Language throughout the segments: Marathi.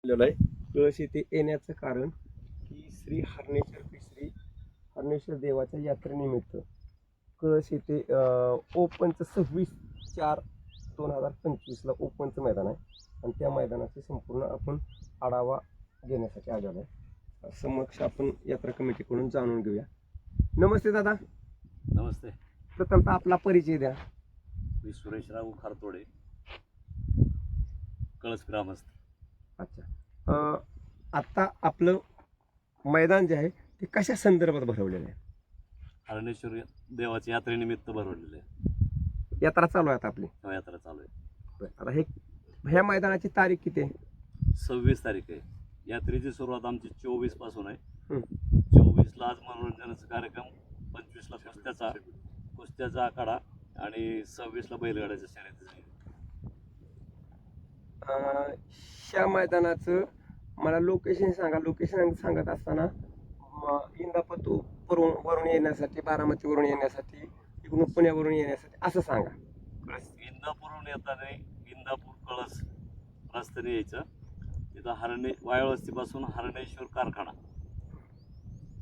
आलेलो आहे. कळस येथे येण्याचं कारण की श्री हरणेश्वर देवाच्या यात्रेनिमित्त कळस येथे ओपनचं 26/4/2025ला ओपनचं मैदान आहे आणि त्या मैदानाचे संपूर्ण आपण आढावा घेण्यासाठी आलेलो आहे. समक्ष आपण यात्रा कमिटीकडून जाणून घेऊया. नमस्ते दादा. नमस्ते. प्रथमतः आपला परिचय द्या. मी सुरेश राव खारतोडे, कळस ग्रामस्थ. अच्छा. आत्ता आपलं मैदान जे आहे ते कशा संदर्भात भरवलेलं आहे? हरणेश्वर देवाच्या यात्रेनिमित्त भरवलेलं आहे. यात्रा चालू आहे आता आपली. यात्रा चालू आहे. बरं. आता ह्या मैदानाची तारीख किती आहे? 26 तारीख आहे. यात्रेची सुरुवात आमची 24 पासून आहे. हं. 24ला आज मनोरंजनाचा कार्यक्रम, 25ला कुस्त्याचा आखाडा आणि 26ला बैलगाड्याच्या शर्यती झाली. ह्या मैदानाचं मला लोकेशन सांगा. लोकेशन सांगत असताना वरून येण्यासाठी, बारामतीवरून येण्यासाठी, इकडून पुण्यावरून येण्यासाठी असं सांगा. इंदापूरहून येताना इंदापूर कळस रस्त्याने यायचं. तिथं वायवस्तीपासून हरणेश्वर कारखाना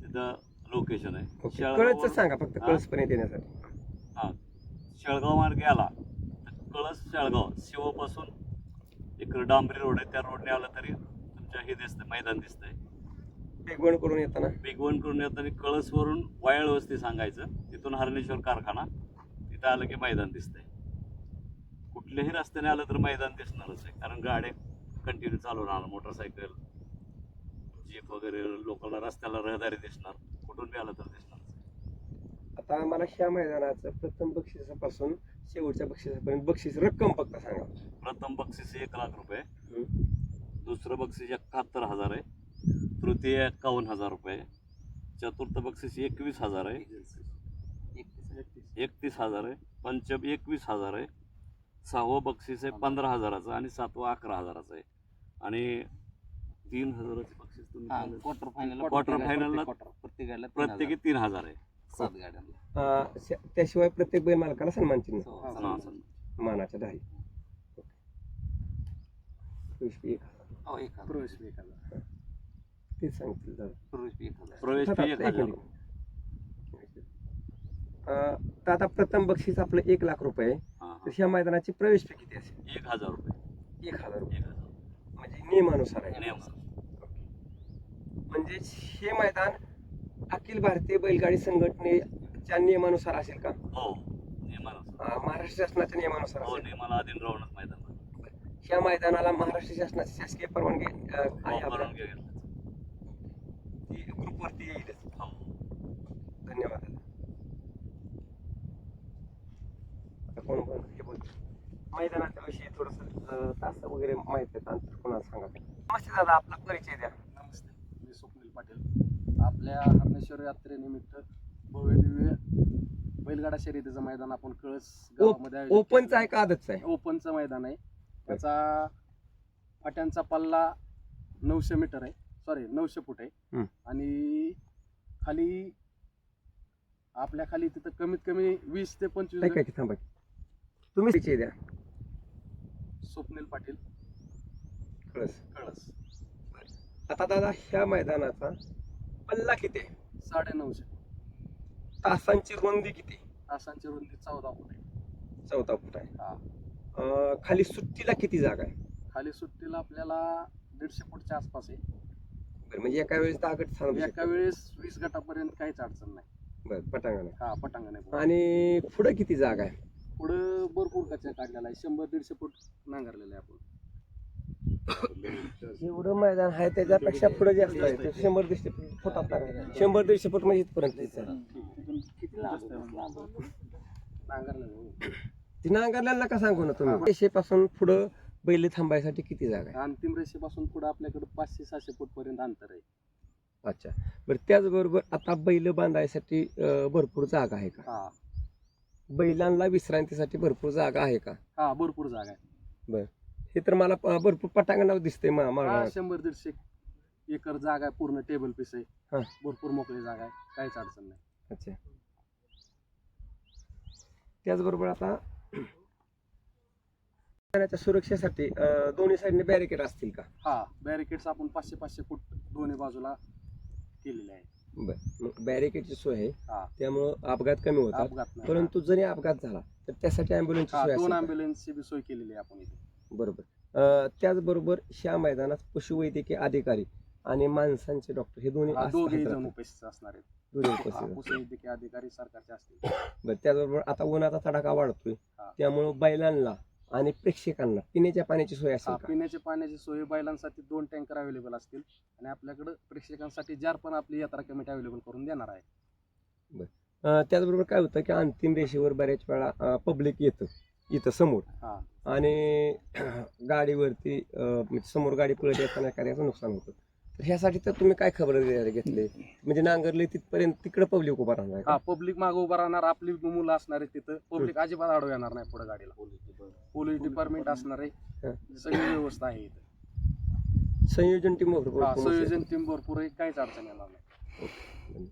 तिथं लोकेशन आहे. कळसचं सांगा फक्त, कळसपर्यंत येण्यासाठी. हां, शेळगाव मार्गे आला तर कळस शेळगाव शिवपासून इकडे डांबरी रोड आहे, त्या रोडने आला तरी तुमच्या हे दिसतंय, मैदान दिसतंय. बेगवण करून येताना कळसवरून वायवस्ती सांगायचं, तिथून हरणेश्वर कारखाना, तिथं आलं की मैदान दिसतंय. कुठल्याही रस्त्याने आलं तर मैदान दिसणारच आहे, कारण गाड्या कंटिन्यू चालू राहणार, मोटरसायकल, जीप वगैरे, लोकांना रस्त्याला रहदारी दिसणार, कुठून बी आलं तर दिसणार. आता मला ह्या मैदानाचं प्रथम बक्षिसापासून शेवटच्या बक्षिसापर्यंत बक्षीस रक्कम फक्त सांगा. प्रथम बक्षीस 1,00,000 रुपये, दुसरं बक्षीस 71,000 आहे, तृतीय 51,000 रुपये, चतुर्थ बक्षीस 21,000 आहे, 31,000 आहे, पंचम 21,000 आहे, सहावं बक्षीस आहे 15,000चं आणि सातवं 11,000चं आहे. आणि 3,000चं बक्षीस तुम्ही क्वार्टर फायनलला प्रत्येकी 3,000 आहे. 7 गाड्यांना. त्याशिवाय प्रत्येक बैल मालकाला सन्मान चिन्ह मानाच्या धारी. ते सांगतील प्रवेश फी 1,000. तर आता प्रथम बक्षीस आपलं 1,00,000 रुपये. तर ह्या मैदानाची प्रवेश फी किती असेल? 1,000 रुपये. 1,000 रुपये म्हणजे नियमानुसार आहे. म्हणजे हे मैदान अखिल भारतीय बैलगाडी संघटनेच्या नियमानुसार असेल का? हो, नियमानुसार. महाराष्ट्र शासनाच्या नियमानुसार हो, असेल? नियमाला अधीन राहूनच मैदान. ह्या मैदानाला महाराष्ट्र शासनाची शासकीय परवानगी आहे? परवानगी घेतली. ती ग्रुपवरती येईलच. हो. धन्यवाद. आता कोण हे बोलतो मैदानाच्या विषयी थोडस तास वगैरे माहिती आहे तर कोणाला सांगा. नमस्ते दादा, आपला परिचय द्या. नमस्ते, मी स्वप्नील पाटील. आपल्या हरणेश्वर यात्रेनिमित्त भव्य दिव्य बैलगाडा शर्यतीचं मैदान आपण कळस गावामध्ये ओपनचं आहे का आदतचं आहे? ओपनचं मैदान आहे. त्याचा फाट्यांचा पल्ला 900 मीटर आहे, 900 फूट आहे. आणि खाली आपल्या खाली तिथं कमीत कमी 20 ते 25. थांबा, तुम्ही परिचय द्या. स्वप्नील पाटील, कळस. कळस. आता दादा, ह्या मैदानाचा पल्ला किती आहे? 950. तासांची रुंदी किती? तासांची रुंदी 14 फूट आहे. 14 फूट आहे. हा. खाली सुट्टीला किती जागा आहे? खाली सुट्टीला आपल्याला 150 फूटच्या आसपास आहे. बरं, म्हणजे एका वेळेस 10 गट थांबू एका वेळेस 20 गटापर्यंत काहीच अडचण नाही. बरं, पटांगण आहे. हा, पटांगण आहे. आणि पुढे किती जागा आहे? पुढं भरपूर कच्चा काढलेला आहे. 100-150 फूट नांगरलेलं आहे आपण. एवढं मैदान आहे त्याच्यापेक्षा पुढे जास्त आहे. 100-150 फुटात 100-150 फूट म्हणजे इथपर्यंत किती लांब नांगरलेलं ती नांगरल्याला नका सांगू ना तुम्ही. रेषेपासून पुढं बैल थांबायसाठी किती जागा आहे? अंतिम रेषेपासून पुढे आपल्याकडे 500-600 फूट पर्यंत अंतर आहे. अच्छा. बरं, त्याचबरोबर आता बैल बांधायसाठी भरपूर जागा आहे का? हा. बैलांना विश्रांतीसाठी भरपूर जागा आहे का? हा, भरपूर जागा आहे. बरं, हे तर मला भरपूर पटांगणावर दिसते. 100-150 एकर जागा आहे. पूर्ण टेबल पीस आहे. हा. भरपूर मोकळी जागा आहे, काहीच अडचण नाही. अच्छा. त्याचबरोबर आता मैदानाच्या सुरक्षेसाठी दोन्ही साईडने बॅरिकेड असतील का? हा बॅरिकेड्स आपण 500-500 फूट दोन्ही बाजूला केलेले आहे. बरं, मग बॅरिकेडची सोय आहे हा त्यामुळं अपघात कमी होतात. अपघात नाही. परंतु जरी अपघात झाला तर त्यासाठी अँब्युलन्सची हा, सोय 2 असेल का? अँब्युलन्सची बी सोय केलेली आहे आपण इथे. बरोबर. त्याचबरोबर ह्या मैदानात पशुवैद्यकीय अधिकारी आणि माणसांचे डॉक्टर हे दोन्ही दोघेही असतात जण का? उपस्थित असणार आहेत. दोन्ही हा, उपस्थित असतात. पशुवैद्यकीय अधिकारी सरकारचे असतील. बरं, त्याचबरोबर आता उन्हाचा तडाखा वाढतोय हा. त्यामुळं बैलांना आणि प्रेक्षकांना पिण्याच्या पाण्याची सोय असेल हा, का? पिण्याच्या पाण्याची सोय बैलांसाठी 2 टँकर अवेलेबल असतील आणि आपल्याकडे प्रेक्षकांसाठी जार पण आपली यात्रा कमिटी अवेलेबल करून देणार आहे. त्याचबरोबर काय होतं की अंतिम रेषेवर बऱ्याच वेळा पब्लिक येतं इथं समोर हा आणि गाडीवरती म्हणजे समोर गाडी पळत येताना एखाद्याचं नुकसान होतं. तर ह्यासाठी तर तुम्ही काय खबरदारी घेतली म्हणजे नांगरले तिथपर्यंत तिकडे पब्लिक उभा राहणार आहे हा, का? पब्लिक मागे उभा राहणार, आपली मुलं असणार आहे तिथं. पब्लिक अजिबात अडव येणार नाही पुढे गाडीला. पोलीस डिपार्टमेंट असणार आहे, सगळी व्यवस्था आहे इथं. संयोजन टीम हा, संयोजन टीम भरपूर आहे, काहीच अडचण येणार नाही.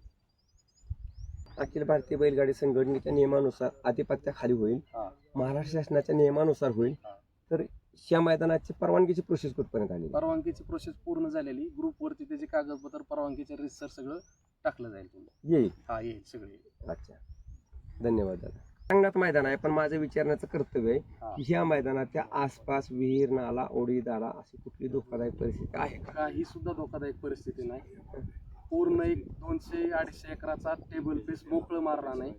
अखिल भारतीय बैलगाडी संघटनेच्या नियमानुसार आधिपत्याखाली होईल, हा. महाराष्ट्र शासनाच्या नियमानुसार होईल. हा. तर या मैदानाची परवानगीची प्रोसेस कुठपर्यंत आली? परवानगीची प्रोसेस पूर्ण झालेली, ग्रुपवरती त्याचे कागदपत्र परवानगीचे रिसर सगळं टाकलं जाईल तुम्ही. येईल. हा, येईल सगळे. अच्छा, धन्यवाद दादा. सांगण्यात मैदान आहे पण माझं विचारण्याचं कर्तव्य आहे हा. की ह्या मैदानाच्या आसपास विहीर, नाला, ओढी, दारा अशी कुठली धोकादायक परिस्थिती आहे का? काही सुद्धा धोकादायक परिस्थिती नाही. पूर्ण एक 200-250 एकराचा टेबल पीस मोकळं मारला नाही.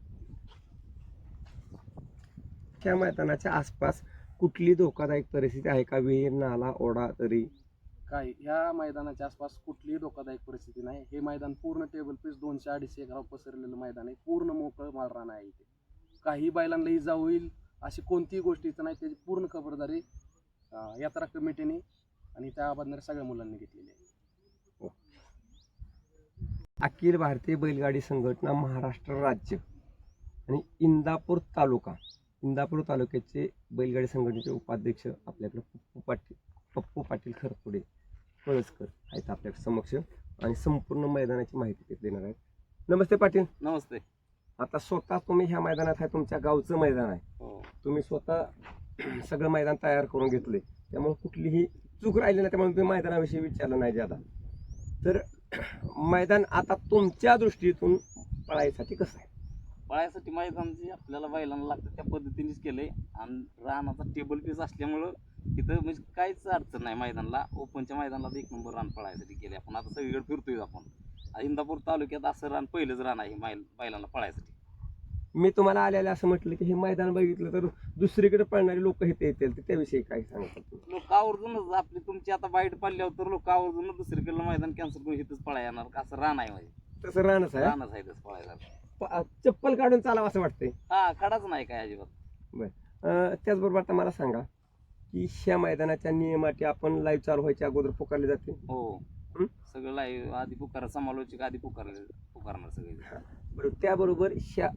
ह्या मैदानाच्या आसपास कुठली धोकादायक परिस्थिती आहे का? विहीर, नाला, ओढा, दरी? काही ह्या मैदानाच्या आसपास कुठलीही धोकादायक परिस्थिती नाही. हे मैदान पूर्ण टेबल पीस 200-250 एकरावर पसरलेलं मैदान आहे. पूर्ण मोकळं मारणार आहे इथे. काही बैलांना इजा होईल अशी कोणतीही गोष्टीचं नाही. त्याची पूर्ण खबरदारी यात्रा कमिटीने आणि त्या आबादणाऱ्या सगळ्या मुलांनी घेतलेली आहे. अखिल भारतीय बैलगाडी संघटना महाराष्ट्र राज्य आणि इंदापूर तालुक्याचे बैलगाडी संघटनेचे उपाध्यक्ष आपल्याकडे पप्पू पाटील खरपुडे कळसकर आहेत आपल्या समक्ष आणि संपूर्ण मैदानाची माहिती ते देणार आहेत. नमस्ते पाटील. नमस्ते. आता स्वतः तुम्ही ह्या मैदानात आहे, तुमच्या गावचं मैदान आहे, हो. तुम्ही स्वतः सगळं मैदान तयार करून घेतले त्यामुळे कुठलीही चूक राहिली नाही, त्यामुळे तुम्ही मैदानाविषयी विचारलं नाही ज्यादा. तर मैदान आता तुमच्या दृष्टीतून पळायसाठी कसं आहे? पळायसाठी मैदान जे आपल्याला बैलांना लागतं त्या पद्धतीनेच केलंय आणि रानाचा टेबल पीस असल्यामुळं तिथं म्हणजे काहीच अडचण नाही मैदानाला. ओपनच्या मैदानाला तर 1 नंबर रान पळायसाठी केले आपण. आता सगळीकडे फिरतोय आपण. इंदापूर तालुक्यात असं रान पहिलंच रान आहे बैलांना पळायसाठी. मी तुम्हाला आलेलं असं म्हटलं की हे मैदान बघितलं तर दुसरीकडे पळणारे लोक इथे येतील, तर त्याविषयी काय सांगतात? लोक आवर्जूनच आपली तुमची आता बाईट पडल्यावर तर लोक आवर्जून दुसरीकडलं मैदान कॅन्सल करून इथंच पळा येणार का? असं रान आहे म्हणजे तसं रानच आहे. रानच आहे तसं पळायला. चप्पल काढून चालावं असं वाटतंय. हा, खडाच नाही काय अजिबात. त्याचबरोबर आता मला सांगा की ह्या मैदानाच्या नियमाटी आपण लाईव्ह चालू व्हायच्या अगोदर पुकारले जाते. हो, सगळं लाईव्ह आधी पुकार, समालोचक आधी पुकारणार सगळे. बरोबर. त्याबरोबर ह्या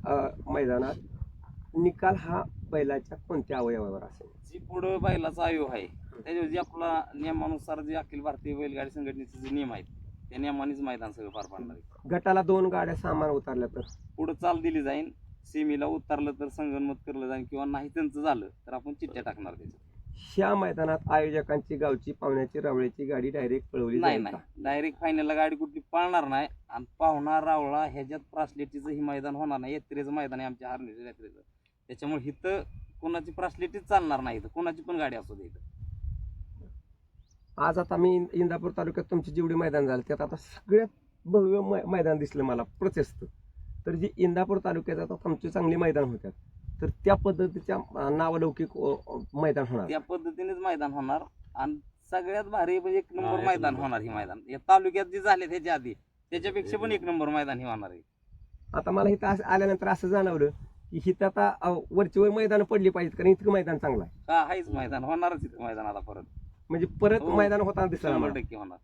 मैदानात निकाल हा बैलाच्या कोणत्या अवयवावर असेल? जी पुढं बैलाचा आयोग आहे त्याच्यावर जे आपला नियमानुसार जे अखिल भारतीय बैलगाडी संघटनेचे जे नियम आहेत त्या नियमानेच मैदान सगळं पार पाडणार आहे. गटाला 2 गाड्या सामान उतरल्या तर पुढं चाल दिली जाईल. सेमीला उतरलं तर संगनमत केलं जाईल किंवा नाही त्यांचं झालं तर आपण चिठ्ठ्या टाकणार त्याच्यात. ह्या मैदानात आयोजकांची गावची पाहुण्याची रावळ्याची गाडी डायरेक्ट पळवली नाही जाईल नाही, का? डायरेक्ट फायनलला गाडी कुठली पळणार नाही. आणि पाहुणा रावळा ह्याच्यात प्रासलेटीचं ही मैदान होणार नाही. यात्रेचं मैदान आहे आमच्या हरण्याच्या यात्रेचं. त्याच्यामुळे इथं कोणाची प्रासलेटीच चालणार नाही. इथं कोणाची पण गाडी असू दे इथं. आज आता मी इंदापूर तालुक्यात तुमची जेवढी मैदान झालं त्यात आता सगळ्यात भव्य मैदान दिसलं मला प्रशस्त. तर जी इंदापूर तालुक्यात आता तुमची चांगली मैदान होत्यात तर त्या पद्धतीच्या नावलौकिक मैदान होणार. त्या पद्धतीनेच मैदान होणार आणि सगळ्यात भारी म्हणजे 1 नंबर मैदान होणार. ही मैदान या तालुक्यात जे झाले त्याच्या आधी त्याच्यापेक्षा पण 1 नंबर मैदान हे होणार आहे. आता मला इथं आल्यानंतर असं जाणवलं की इथं आता वरचीवर मैदान पडली पाहिजेत कारण इतकं मैदान चांगलं आहे. हा, हाच मैदान होणारच इथं मैदान आता परत. म्हणजे परत हो, मैदान होताना दिसलं 100% होणार.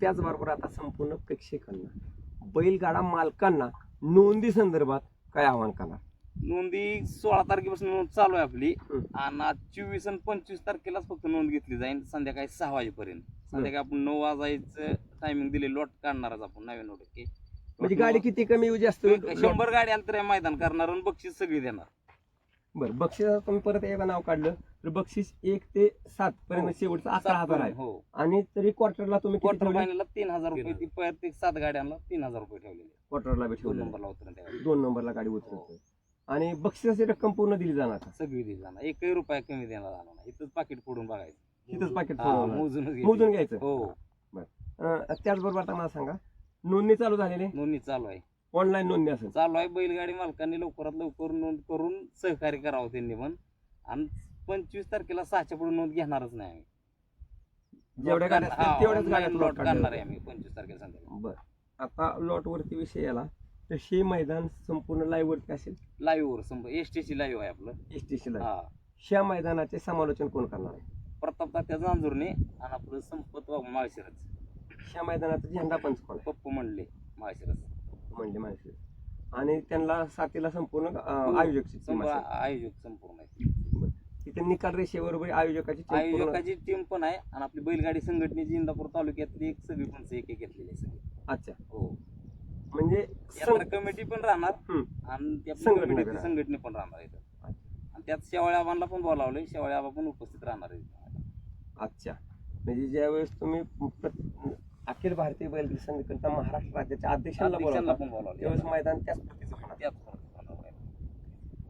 त्याचबरोबर आता संपूर्ण प्रेक्षकांना बैलगाडा मालकांना नोंदी संदर्भात काय आवाहन करणार? नोंदी 16 तारखेपासून नोंद चालू आहे आपली आणि 24 आणि 25 तारखेलाच फक्त नोंद घेतली जाईल संध्याकाळी 6 वाजेपर्यंत. संध्याकाळी आपण 9 वाजायचं टायमिंग दिले. लॉट काढणारच आपण 99%. म्हणजे गाडी किती कमी येऊ जास्त 100 गाडी आल्या तर हे मैदान करणार आणि बक्षीस सगळी देणार. बरं बक्षिसाचं तुम्ही परत एकदा नाव काढलं तर बक्षीस 1 ते 7 पर्यंत शेवटचं 11,000 आहे हो आणि तरी क्वार्टरला तुम्ही किती क्वार्टर ठेवले? फायनलला 3,000 रुपये ती प्रत्येक 7 गाड्यांना 3,000 रुपये ठेवलेले क्वार्टरला बी 2 ठेवले नंबरला उतरून त्यावेळी 2 नंबरला गाडी उतरते आणि बक्षिसाची रक्कम पूर्ण दिली जाणार का? सगळी दिली जाणार 1 रुपया कमी देणार जाणार नाही इथंच पाकिट फोडून बघायचं तिथंच पाकिट हा, मोजूनच घ्यायचं. मोजून घ्यायचं हो त्याचबरोबर आता मला सांगा नोंदणी चालू झालेली नोंदणी चालू आहे ऑनलाईन नोंदणी असेल चालू आहे बैलगाडी मालकांनी लवकरात लवकर नोंद करून सहकार्य करावं त्यांनी पण आणि 25 तारखेला 6च्या पुढे नोंद घेणारच नाही आम्ही. जेवढ्या गाड्या हा, असतील तेवढ्याच online गाड्या lot लॉट काढणार आहे आम्ही 25 तारखेला संध्याकाळी बरं आता लॉट वरती विषय आला तर हे मैदान संपूर्ण लाईव्ह वरती असेल लाईव्ह वर एसटीची लाईव्ह आहे आपलं एसटीसी लाईव्ह हा ह्या मैदानाचे समालोचन कोण करणार आहे? प्रताप तात्या जांजुर्णे आणि आपलं संपत माळशिरस ह्या मैदानाचा झेंडा पंच कोण आहे? पप्पू म्हणले माळशिरस म्हणजे माहिती आणि त्यांना साथीला संपूर्ण आयोजक आयोजक संपूर्ण आहे तिथे निकाल रेषेबरोबर आयोजकाची team पूर्ण- आयोजकाची टीम पण आहे आणि आपली बैलगाडी संघटनेची इंदापूर तालुक्यातली एक सगळी पण एक घेतलेली आहे सगळी अच्छा हो म्हणजे यात्रा कमिटी पण राहणार हम्म. आणि त्या संघटना कमिटीची राहणार. संघटना पण राहणार इथं आणि त्यात शेवाळे आबांना पण बोलावलंय शेवाळे आबा पण उपस्थित राहणार आहे अच्छा म्हणजे ज्यावेळेस तुम्ही अखिल भारतीय बैलगाडी संघटना महाराष्ट्र राज्याच्या अध्यक्षांना अध्यक्षांना बोलावता पण बोलावलं त्यावेळेस मैदान त्याच पद्धतीचं होणार. त्यात पण होणार आहे.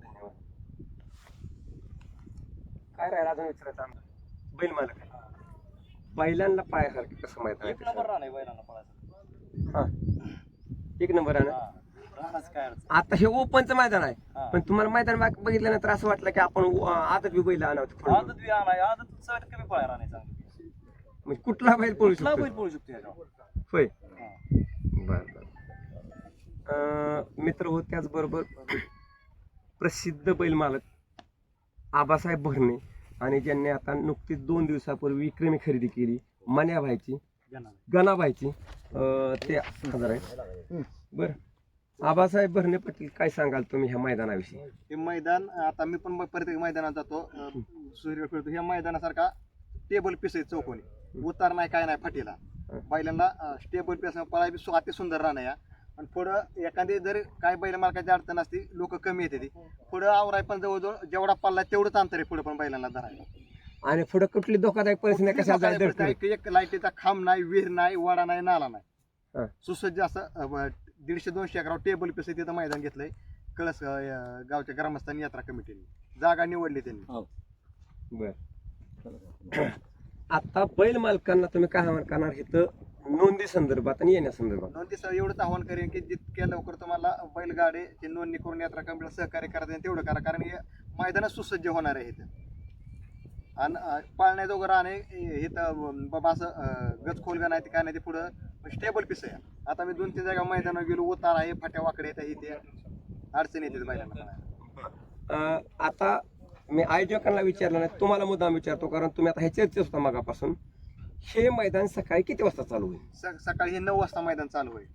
धन्यवाद. काय राहिलं अजून विचारायचं आम्हाला? बैल मालक बैलांना पायासारखे कसं मैदान एक आहे नंबर ते राहणार बैलांना पळायचं सांगा. हा एक नंबर आहे ना राहणार काय अडचण आता हे ओपनचं मैदान आहे हा. पण तुम्हाला मैदान बघितल्यानंतर असं वाटलं की आपण आदत बी बैल आणावं आदत बी आणाय आदत सगळ्यात कमी पळायला राहणार चांगली म्हणजे कुठला बैल पळू कुठला शकतो बैल पळू शकतो याच्यावर होय हा. बर मित्र हो त्याचबरोबर प्रसिद्ध बैल मालक आबासाहेब भरणे आणि ज्यांनी आता नुकतीच 2 दिवसापूर्वी विक्रमी खरेदी केली मन्याभाईची गणाबाईची ते हजार आहे बर आबासाहेब भरणे पाटील काय सांगाल तुम्ही ह्या मैदानाविषयी? हे मैदान आता मी पण प्रत्येक मैदानात जातो सूर्य खेळतो ह्या मैदानासारखा टेबल पीस आहे चौकोनी उतार नाही काय नाही फाटीला बैलांना टेबल पीस पळाय बी अति सुंदर राहणार या आणि पुढं एखादी जर काय बैल मालकाची अडचण असती लोक कमी येते ती पुढं आवराय पण जवळजवळ जेवढा पल्ला तेवढंच अंतर आहे पुढे पण बैलांना धरायला आणि पुढे कुठली धोकादायक परिस्थिती नाही, कशाला जायचं दडपण? एक लाईटीचा खांब नाही विहीर नाही वाडा नाही नाला हा. नाही सुसज्ज असं 150-200 एकरावर टेबल पीस तिथं मैदान घेतलंय कळस गावच्या ग्रामस्थांनी यात्रा कमिटीने जागा निवडली त्यांनी बर आता बैल मालकांना तुम्ही काय आव्हान करणार इथं नोंदी संदर्भात आणि येण्यासंदर्भात? नोंदी एवढंच आव्हान करेन की जितक्या लवकर तुम्हाला बैलगाडीची नोंदणी करून यात्रा कमिटीला सहकार्य करायचं आहे तेवढं करा कारण हे मैदानच सुसज्ज होणार आहे इथं आणि पाळण्याजोगं राहणे इथं बाबा असं गच खोलगा नाही ते काय नाही ते पुढं स्टेबल पीस आहे आता मी 2-3 जागा मैदानावर गेलो उतार आहे फाट्या वाकडे येतात इथे अडचण येते बैलांना आता मी आयोजकांना विचारलं नाही तुम्हाला मुद्दाम विचारतो कारण तुम्ही आता हे चर्चेत होता मागापासून हे मैदान सकाळी किती वाजता चालू होईल? सकाळी हे 9 वाजता मैदान चालू होईल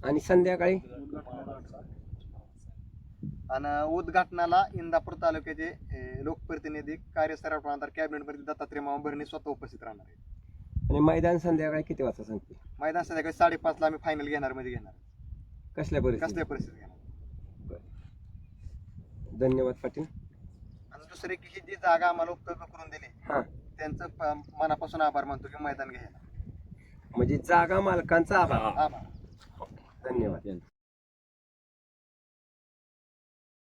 आणि संध्याकाळी आणि उद्घाटनाला इंदापूर तालुक्याचे लोकप्रतिनिधी कार्यसराव प्रधान कॅबिनेट मंत्री दत्तात्रय मामा भरणे स्वतः उपस्थित राहणार आहेत आणि मैदान संध्याकाळी किती वाजता सांगते? मैदान संध्याकाळी 5:30 आम्ही फायनल घेणार मध्ये घेणार कसल्या परिस्थितीत? कसल्या परिस्थितीत घेणार धन्यवाद पाटील. आणि दुसरे की ही जी जागा आम्हाला उपलब्ध करून दिली हा त्यांचं मनापासून आभार मानतो की मैदान घ्यायला म्हणजे जागा मालकांचा आभार. आभार धन्यवाद.